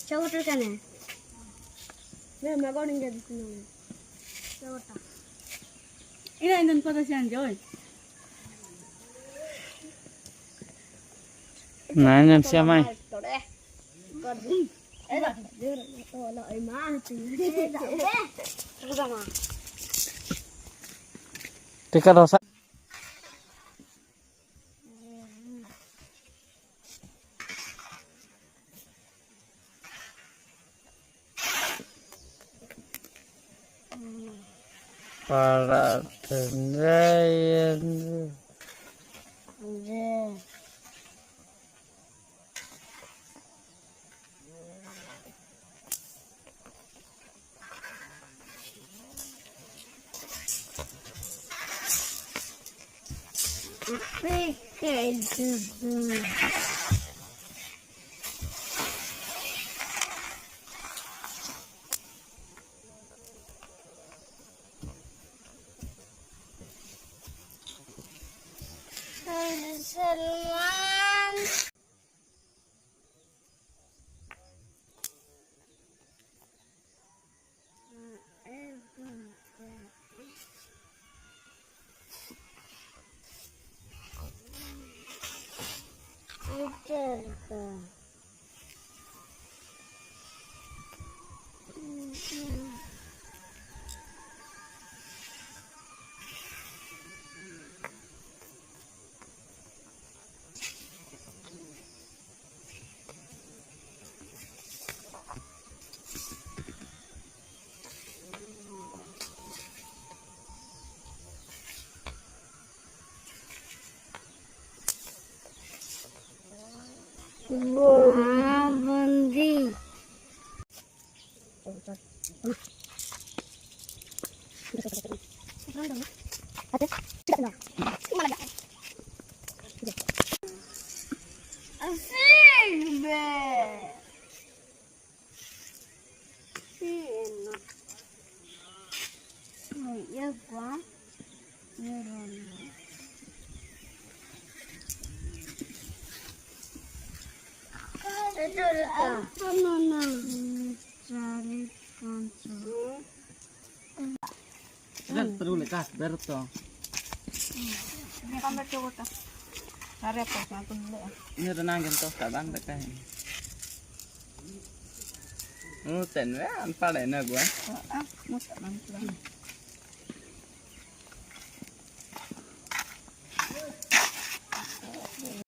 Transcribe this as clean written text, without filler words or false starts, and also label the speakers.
Speaker 1: চৌকাটার কেন
Speaker 2: Ina indon kota sian joy.
Speaker 3: Nah, nhân xem ai. Tika dosa. Para tendai.
Speaker 1: Salman. Bandi.
Speaker 3: Kan perlu lekas berto.
Speaker 2: Ini kan bercoba ta. Hari apa sih aku dulu.
Speaker 3: Ini renang gitu kadang dekat. Tên với anh pha lại nè của.
Speaker 2: Mất cả năm